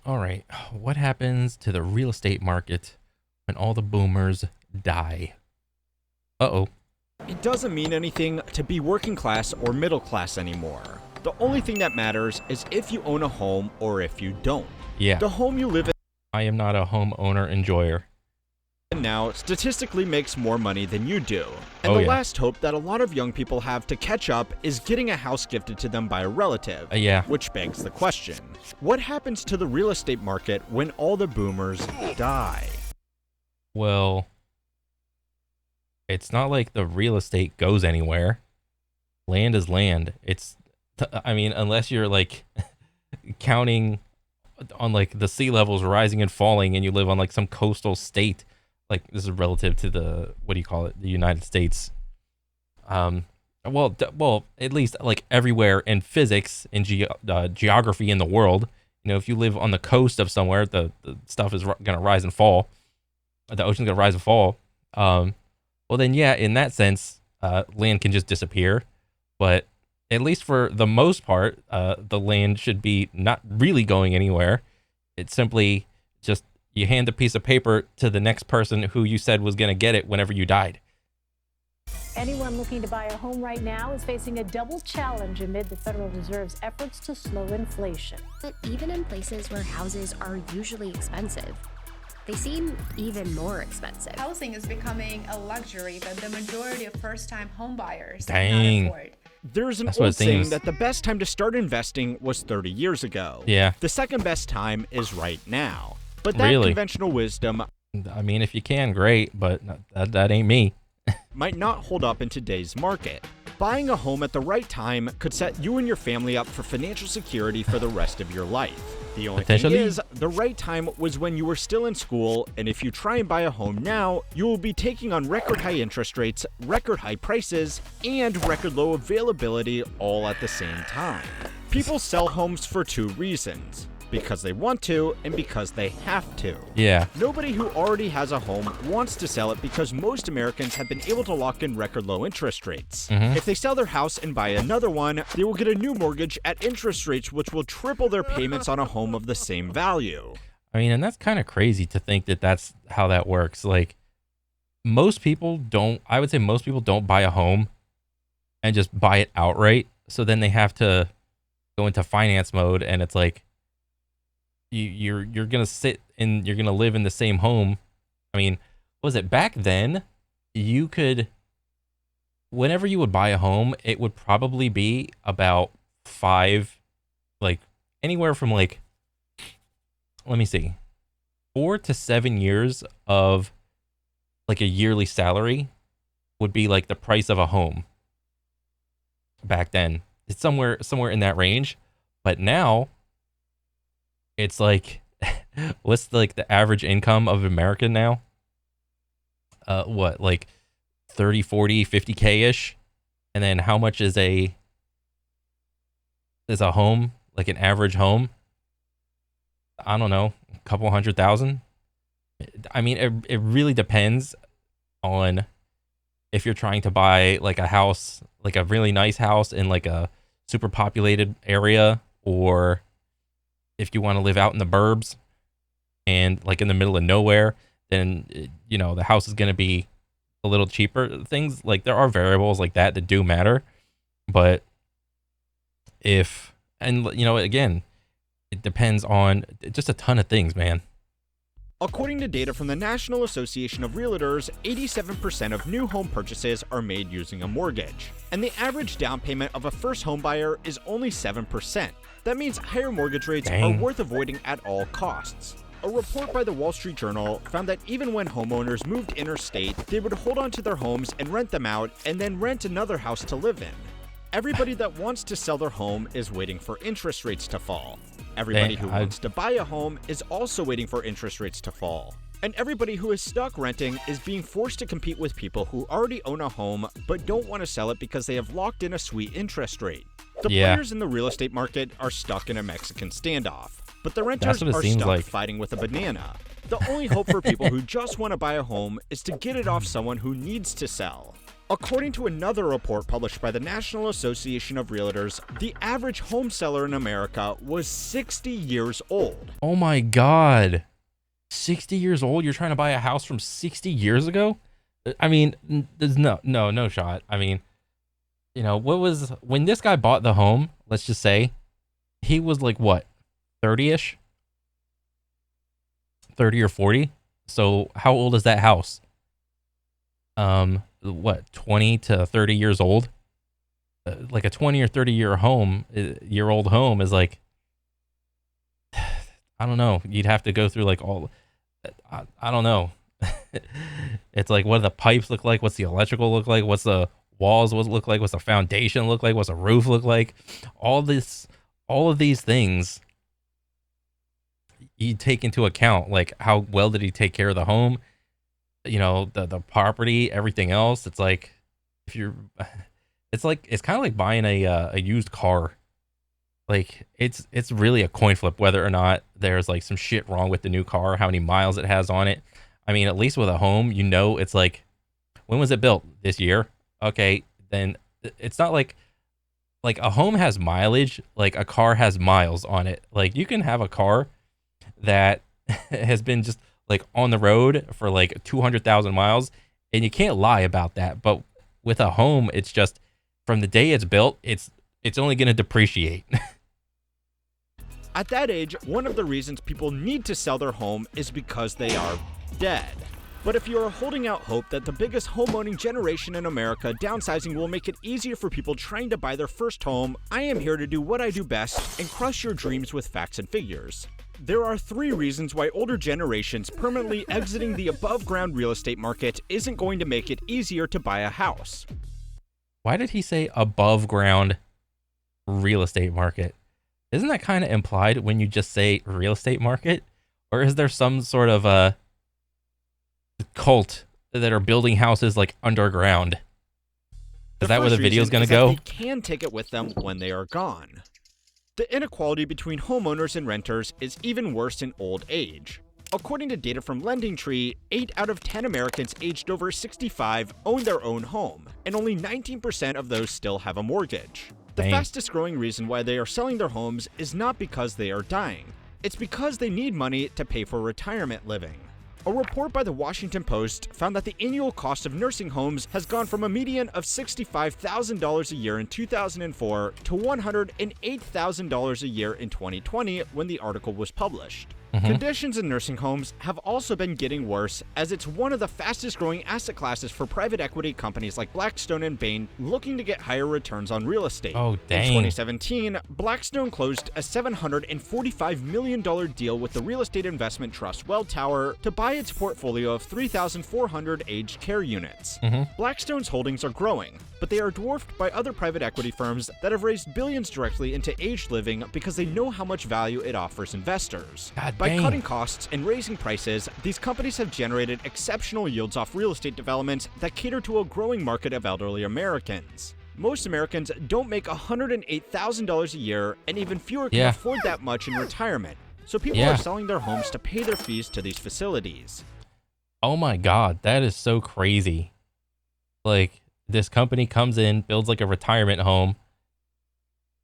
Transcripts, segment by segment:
All right. What happens to the real estate market when all the boomers die? Uh-oh. It doesn't mean anything to be working class or middle class anymore. The only thing that matters is if you own a home or if you don't. Yeah. The home you live I am not a homeowner enjoyer. in now statistically makes more money than you do. And Oh, the yeah. last hope that a lot of young people have to catch up is getting a house gifted to them by a relative. Yeah. Which begs the question, what happens to the real estate market when all the boomers die? Well, it's not like the real estate goes anywhere. Land is land. I mean, unless you're like counting on like the sea levels rising and falling and you live on like some coastal state, like this is relative to the, what do you call it? The United States. Well, at least like everywhere in physics and geography in the world, you know, if you live on the coast of somewhere, the stuff is going to rise and fall. The ocean's going to rise and fall. Well, then, yeah, in that sense, land can just disappear. But at least for the most part, the land should be not really going anywhere. It's simply just you hand a piece of paper to the next person who you said was going to get it whenever you died. Anyone looking to buy a home right now is facing a double challenge amid the Federal Reserve's efforts to slow inflation. But even in places where houses are usually expensive, they seem even more expensive. Housing is becoming a luxury that the majority of first-time homebuyers Dang. cannot afford. There's an That's what old it seems. saying that the best time to start investing was 30 years ago. Yeah. The second best time is right now. But that Really? conventional wisdom I mean, if you can, great, but that ain't me. might not hold up in today's market. Buying a home at the right time could set you and your family up for financial security for the rest of your life. The only thing Potentially. is, the right time was when you were still in school, and if you try and buy a home now, you will be taking on record high interest rates, record high prices, and record low availability all at the same time. People sell homes for two reasons: because they want to and because they have to. Yeah. Nobody who already has a home wants to sell it because most Americans have been able to lock in record low interest rates. If they sell their house and buy another one, they will get a new mortgage at interest rates which will triple their payments on a home of the same value. I mean, and that's kind of crazy to think that that's how that works. Like, most people don't, I would say most people don't buy a home and just buy it outright. So then they have to go into finance mode, and it's like, you're gonna sit and you're gonna live in the same home. I mean, what was it back then? You could, whenever you would buy a home, it would probably be about like anywhere from like, let me see, 4 to 7 years of like a yearly salary would be like the price of a home back then. It's somewhere in that range. But now it's like, what's like the average income of America now? What, like 30, 40, 50K ish? And then how much is a home, like an average home? I don't know, a couple 100,000. I mean, it really depends on if you're trying to buy like a house, like a really nice house in like a super populated area, or if you want to live out in the burbs and like in the middle of nowhere, then, you know, the house is going to be a little cheaper. Things like, there are variables like that do matter. But and you know, again, it depends on just a ton of things, man. According to data from the National Association of Realtors, 87% of new home purchases are made using a mortgage. And the average down payment of a first home buyer is only 7%. That means higher mortgage rates Dang. are worth avoiding at all costs. A report by the Wall Street Journal found that even when homeowners moved interstate, they would hold on to their homes and rent them out, and then rent another house to live in. Everybody that wants to sell their home is waiting for interest rates to fall. Everybody who wants to buy a home is also waiting for interest rates to fall. And everybody who is stuck renting is being forced to compete with people who already own a home but don't want to sell it because they have locked in a sweet interest rate. The players in the real estate market are stuck in a Mexican standoff, but the renters are stuck fighting with a banana. The only hope for people who just want to buy a home is to get it off someone who needs to sell. According to another report published by the National Association of Realtors, the average home seller in America was 60 years old. Oh my God. 60 years old? You're trying to buy a house from 60 years ago? I mean, there's no shot. I mean, you know, when this guy bought the home, let's just say, he was like, what, 30-ish? 30 or 40? So how old is that house? What, 20 to 30 years old? Like a 20 or 30 year old home is like, I don't know. You'd have to go through like I don't know. It's like, what do the pipes look like? What's the electrical look like? What's the walls look like? What's the foundation look like? What's the roof look like? All of these things you take into account, like how well did he take care of the home? You know, the property, everything else. It's like, it's kind of like buying a used car. Like it's really a coin flip whether or not there's like some shit wrong with the new car, how many miles it has on it. I mean, at least with a home, you know, it's like, when was it built? This year? Okay, then it's not like a home has mileage, like a car has miles on it. Like you can have a car that has been just like on the road for like 200,000 miles, and you can't lie about that. But with a home, it's just from the day it's built, it's only going to depreciate. At that age, one of the reasons people need to sell their home is because they are dead. But if you are holding out hope that the biggest home-owning generation in America downsizing will make it easier for people trying to buy their first home, I am here to do what I do best and crush your dreams with facts and figures. There are 3 reasons why older generations permanently exiting the above-ground real estate market isn't going to make it easier to buy a house. Why did he say above ground real estate market? Isn't that kind of implied when you just say real estate market? Or is there some sort of a cult that are building houses like underground? Is that where the video's going to go? They can take it with them when they are gone. The inequality between homeowners and renters is even worse in old age. According to data from LendingTree, 8 out of 10 Americans aged over 65 own their own home, and only 19% of those still have a mortgage. The fastest growing reason why they are selling their homes is not because they are dying. It's because they need money to pay for retirement living. A report by the Washington Post found that the annual cost of nursing homes has gone from a median of $65,000 a year in 2004 to $108,000 a year in 2020 when the article was published. Conditions in nursing homes have also been getting worse, as it's one of the fastest growing asset classes for private equity companies like Blackstone and Bain looking to get higher returns on real estate. Oh, dang. In 2017, Blackstone closed a $745 million deal with the real estate investment trust Welltower to buy its portfolio of 3,400 aged care units. Blackstone's holdings are growing, but they are dwarfed by other private equity firms that have raised billions directly into aged living because they know how much value it offers investors. By cutting costs and raising prices, these companies have generated exceptional yields off real estate developments that cater to a growing market of elderly Americans. Most Americans don't make $108,000 a year, and even fewer can afford that much in retirement. So people are selling their homes to pay their fees to these facilities. Oh my God, that is so crazy. Like, this company comes in, builds like a retirement home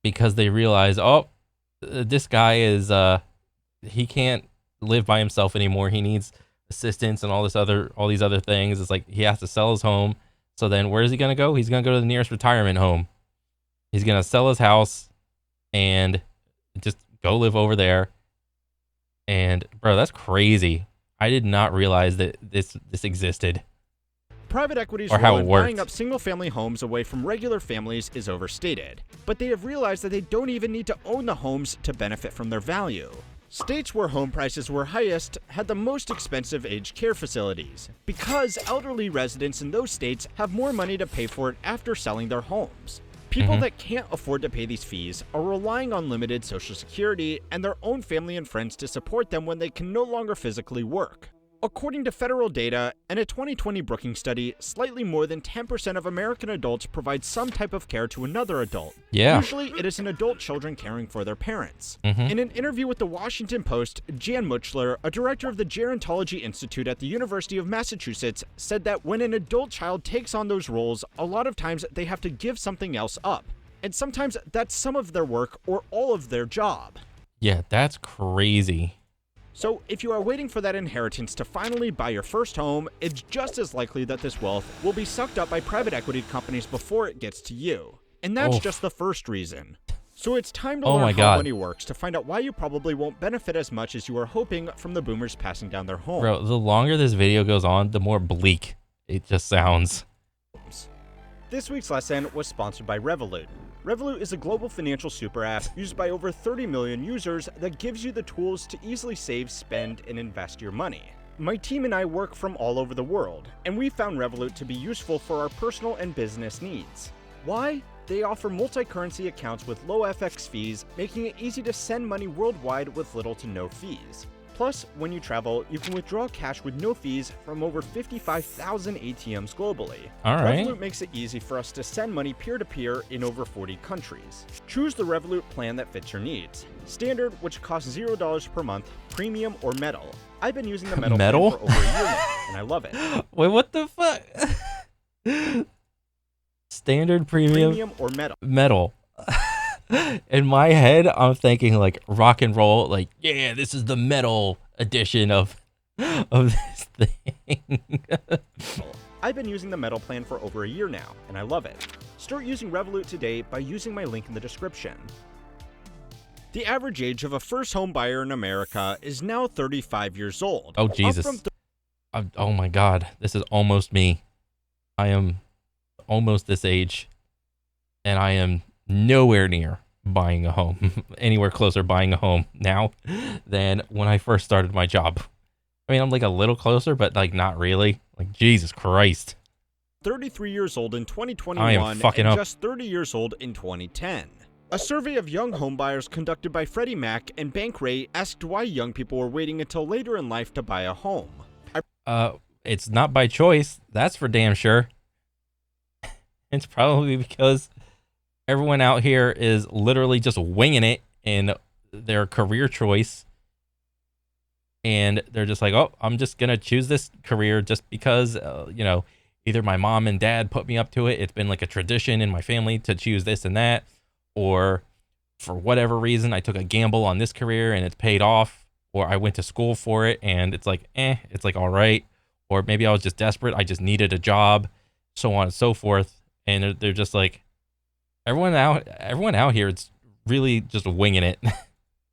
because they realize, oh, this guy is, he can't live by himself anymore. He needs assistance and all these other things. It's like he has to sell his home. So then where is he going to go? He's going to go to the nearest retirement home. He's going to sell his house and just go live over there. And bro, that's crazy. I did not realize that this existed. Private equity's or how role it in worked. buying up single-family homes away from regular families is overstated, but they have realized that they don't even need to own the homes to benefit from their value. States where home prices were highest had the most expensive aged care facilities, because elderly residents in those states have more money to pay for it after selling their homes. People that can't afford to pay these fees are relying on limited Social Security and their own family and friends to support them when they can no longer physically work. According to federal data and a 2020 Brookings study, slightly more than 10% of American adults provide some type of care to another adult. Yeah. Usually, it is an adult children caring for their parents. In an interview with the Washington Post, Jan Muchler, a director of the Gerontology Institute at the University of Massachusetts, said that when an adult child takes on those roles, a lot of times they have to give something else up. And sometimes that's some of their work or all of their job. Yeah, that's crazy. So, if you are waiting for that inheritance to finally buy your first home, it's just as likely that this wealth will be sucked up by private equity companies before it gets to you. And that's just the first reason. So it's time to learn how money works to find out why you probably won't benefit as much as you are hoping from the boomers passing down their homes. Bro, the longer this video goes on, the more bleak it just sounds. This week's lesson was sponsored by Revolut. Revolut is a global financial super app used by over 30 million users that gives you the tools to easily save, spend, and invest your money. My team and I work from all over the world, and we found Revolut to be useful for our personal and business needs. Why? They offer multi-currency accounts with low FX fees, making it easy to send money worldwide with little to no fees. Plus, when you travel, you can withdraw cash with no fees from over 55,000 ATMs globally. All right. Revolut makes it easy for us to send money peer-to-peer in over 40 countries. Choose the Revolut plan that fits your needs. Standard, which costs $0 per month, premium, or metal. I've been using the metal plan for over a year now, and I love it. Wait, what the fuck? Standard, premium or metal. Metal. In my head, I'm thinking like rock and roll, like, yeah, this is the metal edition of this thing. I've been using the metal plan for over a year now, and I love it. Start using Revolut today by using my link in the description. The average age of a first home buyer in America is now 35 years old. Oh, Jesus. Oh my God. This is almost me. I am almost this age, and I am nowhere near buying a home, anywhere closer buying a home now than when I first started my job. I mean, I'm like a little closer, but like not really. Like, Jesus Christ. 33 years old in 2021 and just 30 years old in 2010. A survey of young homebuyers conducted by Freddie Mac and Bankrate asked why young people were waiting until later in life to buy a home. It's not by choice, that's for damn sure. It's probably because everyone out here is literally just winging it in their career choice. And they're just like, oh, I'm just going to choose this career just because, you know, either my mom and dad put me up to it. It's been like a tradition in my family to choose this and that. Or for whatever reason, I took a gamble on this career and it's paid off. Or I went to school for it and it's like, it's like, all right. Or maybe I was just desperate. I just needed a job, so on and so forth. And they're just like, everyone out here, it's really just winging it.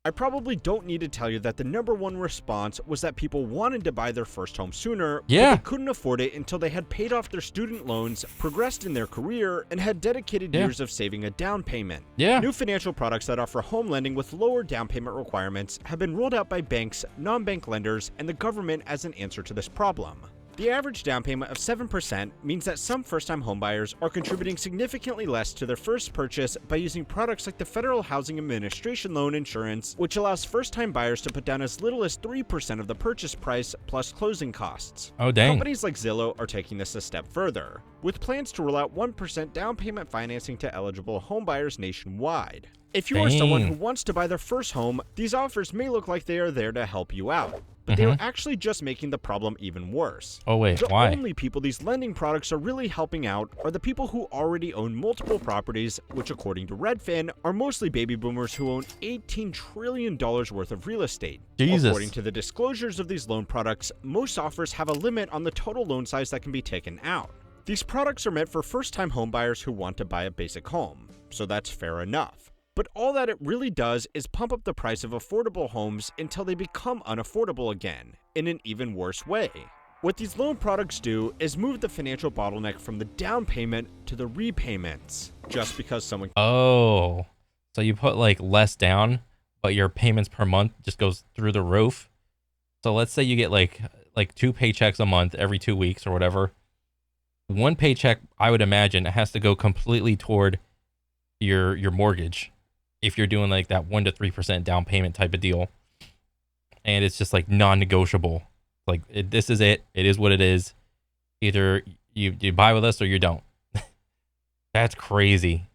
I probably don't need to tell you that the number one response was that people wanted to buy their first home sooner, but they couldn't afford it until they had paid off their student loans, progressed in their career, and had dedicated years of saving a down payment. New financial products that offer home lending with lower down payment requirements have been rolled out by banks, non-bank lenders, and the government as an answer to this problem. The average down payment of 7% means that some first-time homebuyers are contributing significantly less to their first purchase by using products like the Federal Housing Administration loan insurance, which allows first-time buyers to put down as little as 3% of the purchase price plus closing costs. Oh, dang. Companies like Zillow are taking this a step further, with plans to roll out 1% down payment financing to eligible homebuyers nationwide. If you are someone who wants to buy their first home, these offers may look like they are there to help you out, but they are actually just making the problem even worse. Oh wait, why? The why? only people these lending products are really helping out are the people who already own multiple properties, which according to Redfin, are mostly baby boomers who own $18 trillion worth of real estate. Jesus. According to the disclosures of these loan products, most offers have a limit on the total loan size that can be taken out. These products are meant for first-time homebuyers who want to buy a basic home, so that's fair enough. But all that it really does is pump up the price of affordable homes until they become unaffordable again, in an even worse way. What these loan products do is move the financial bottleneck from the down payment to the repayments, just because someone... Oh, so you put like less down, but your payments per month just goes through the roof. So let's say you get like 2 paychecks a month every 2 weeks or whatever. One paycheck, I would imagine, has to go completely toward your mortgage. If you're doing like that 1 to 3% down payment type of deal, and it's just like non-negotiable Like this is it. It is what it is. Either you buy with us or you don't. That's crazy.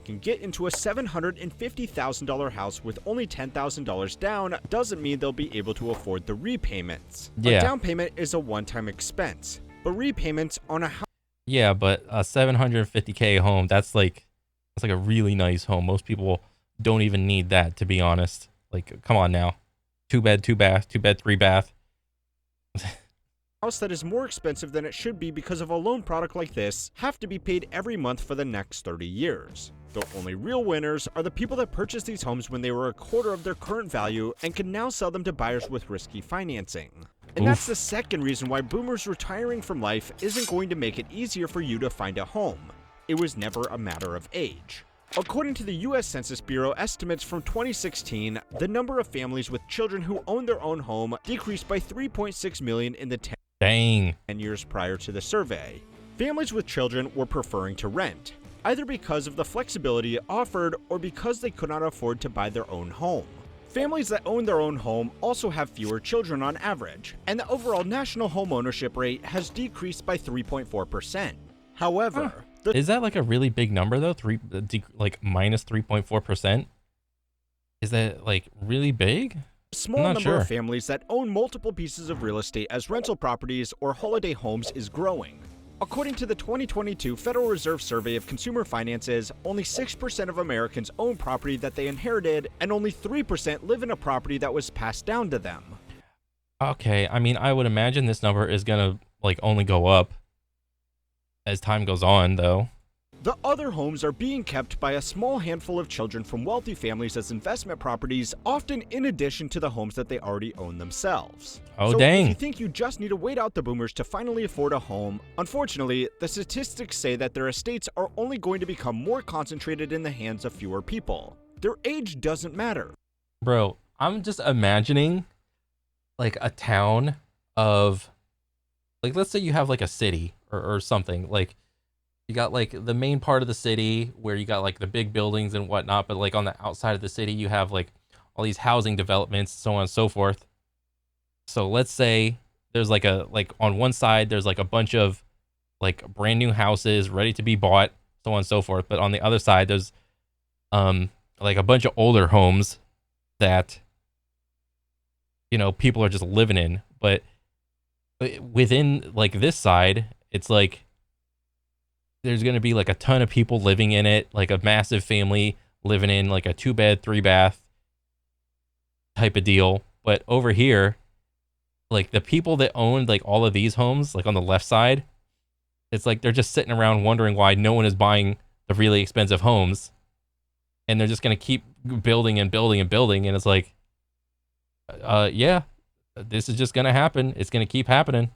Can get into a $750,000 house with only $10,000 down doesn't mean they'll be able to afford the repayments. Yeah. A down payment is a one-time expense, but repayments on a house. Yeah, but a $750K home, that's like a really nice home. Most people don't even need that, to be honest. Like, come on now. 2 bed, 2 bath, 2 bed, 3 bath. House that is more expensive than it should be because of a loan product like this have to be paid every month for the next 30 years. The only real winners are the people that purchased these homes when they were a quarter of their current value and can now sell them to buyers with risky financing. And that's the second reason why boomers retiring from life isn't going to make it easier for you to find a home. It was never a matter of age. According to the U.S. Census Bureau estimates from 2016, the number of families with children who own their own home decreased by 3.6 million in the 10 years prior to the survey. Families with children were preferring to rent, either because of the flexibility offered or because they could not afford to buy their own home. Families that own their own home also have fewer children on average, and the overall national home ownership rate has decreased by 3.4%. However, is that like a really big number though? Like minus 3.4%? Is that like really big? a small number of families that own multiple pieces of real estate as rental properties or holiday homes is growing. According to the 2022 Federal Reserve Survey of Consumer Finances, only 6% of Americans own property that they inherited, and only 3% live in a property that was passed down to them. Okay, I mean, I would imagine this number is gonna like only go up as time goes on, though. The other homes are being kept by a small handful of children from wealthy families as investment properties, often in addition to the homes that they already own themselves. Oh, so dang. if you think you just need to wait out the boomers to finally afford a home, unfortunately, the statistics say that their estates are only going to become more concentrated in the hands of fewer people. Their age doesn't matter. Bro, I'm just imagining like a town of, like, let's say you have like a city or something. Like, you got like the main part of the city where you got like the big buildings and whatnot, but like on the outside of the city, you have like all these housing developments, so on and so forth. So let's say there's like on one side, there's like a bunch of like brand new houses ready to be bought, so on and so forth. But on the other side, there's like a bunch of older homes that, you know, people are just living in. But within like this side, it's like there's going to be like a ton of people living in it, like a massive family living in like a 2-bed, 3-bath type of deal. But over here, like the people that owned like all of these homes, like on the left side, it's like they're just sitting around wondering why no one is buying the really expensive homes. And they're just going to keep building and building and building. And it's like, yeah, this is just going to happen. It's going to keep happening.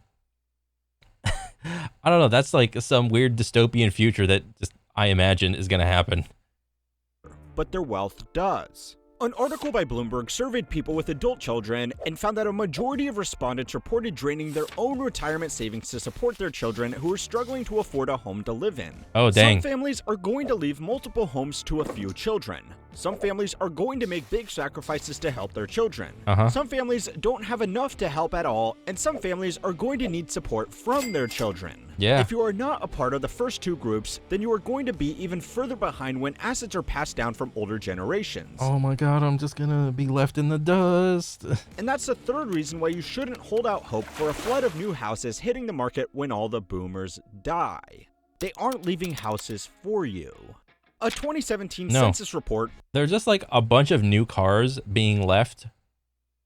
I don't know. That's like some weird dystopian future that just I imagine is going to happen. But their wealth does. An article by Bloomberg surveyed people with adult children and found that a majority of respondents reported draining their own retirement savings to support their children who are struggling to afford a home to live in. Oh, dang. Some families are going to leave multiple homes to a few children. Some families are going to make big sacrifices to help their children. Some families don't have enough to help at all, and some families are going to need support from their children. Yeah. If you are not a part of the first two groups, then you are going to be even further behind when assets are passed down from older generations. Oh my God, I'm just gonna be left in the dust. And that's the third reason why you shouldn't hold out hope for a flood of new houses hitting the market when all the boomers die. They aren't leaving houses for you. A 2017 census report. There's just like a bunch of new cars being left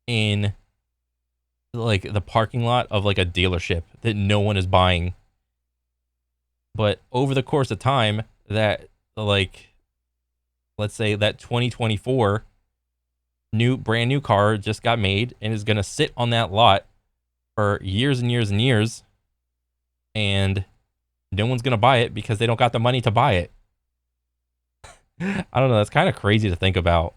in like the parking lot of like a dealership that no one is buying. But over the course of time, that like, let's say that 2024 brand new car just got made and is going to sit on that lot for years and years and years. And no one's going to buy it because they don't got the money to buy it. I don't know. That's kind of crazy to think about.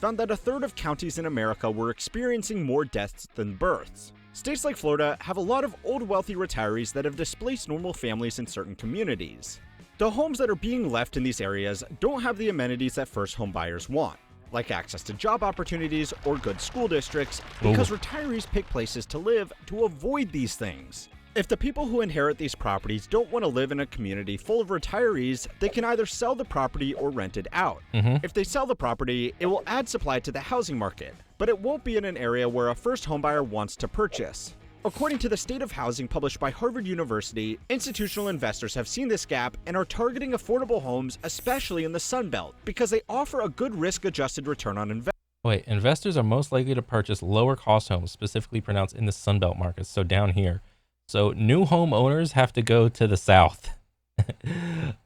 Found that a third of counties in America were experiencing more deaths than births. States like Florida have a lot of old wealthy retirees that have displaced normal families in certain communities. The homes that are being left in these areas don't have the amenities that first home buyers want. like access to job opportunities or good school districts, because retirees pick places to live to avoid these things. If the people who inherit these properties don't want to live in a community full of retirees, they can either sell the property or rent it out. If they sell the property, it will add supply to the housing market, but it won't be in an area where a first homebuyer wants to purchase. According to the State of Housing published by Harvard University, institutional investors have seen this gap and are targeting affordable homes, especially in the Sun Belt, because they offer a good risk-adjusted return on investment. Wait, investors are most likely to purchase lower cost homes, specifically pronounced in the Sun Belt markets, so down here. So new homeowners have to go to the south.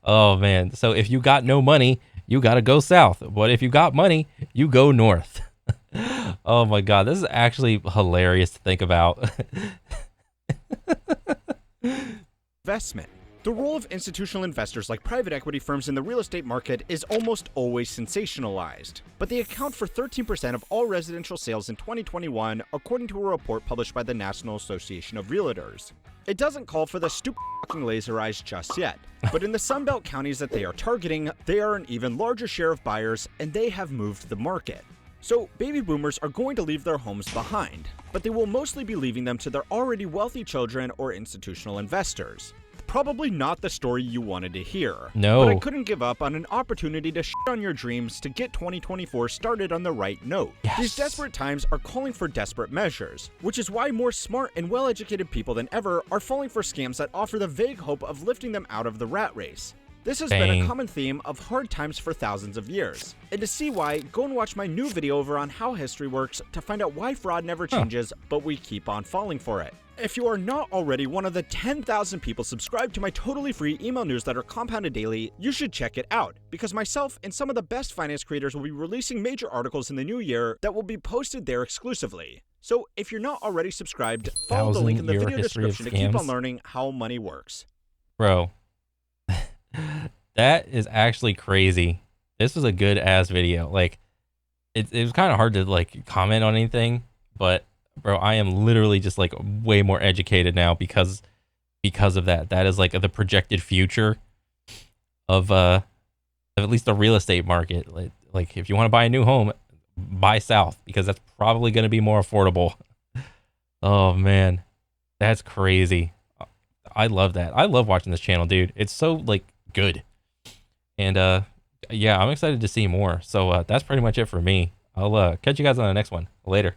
Oh man, so if you got no money, you got to go south. But if you got money, you go north. Oh my God, this is actually hilarious to think about. Investment. The role of institutional investors like private equity firms in the real estate market is almost always sensationalized, but they account for 13% of all residential sales in 2021, according to a report published by the National Association of Realtors. It doesn't call for the stupid fucking laser eyes just yet, but in the Sunbelt counties that they are targeting, they are an even larger share of buyers, and they have moved the market. So, baby boomers are going to leave their homes behind, but they will mostly be leaving them to their already wealthy children or institutional investors. Probably not the story you wanted to hear. No. But I couldn't give up on an opportunity to shit on your dreams to get 2024 started on the right note. Yes. These desperate times are calling for desperate measures, which is why more smart and well-educated people than ever are falling for scams that offer the vague hope of lifting them out of the rat race. This has been a common theme of hard times for thousands of years. And to see why, go and watch my new video over on how history works to find out why fraud never changes, but we keep on falling for it. If you are not already one of the 10,000 people subscribed to my totally free email newsletter Compounded Daily, you should check it out, because myself and some of the best finance creators will be releasing major articles in the new year that will be posted there exclusively. So if you're not already subscribed, follow the link in the video description to keep on learning how money works. Bro, that is actually crazy. This was a good ass video. Like, it was kind of hard to like comment on anything, but bro, I am literally just like way more educated now because of that. That is like the projected future of at least the real estate market. Like if you want to buy a new home, buy south, because that's probably going to be more affordable. Oh man, that's crazy. I love that. I love watching this channel, dude. It's so like good. And yeah, I'm excited to see more. So that's pretty much it for me. I'll catch you guys on the next one. Later.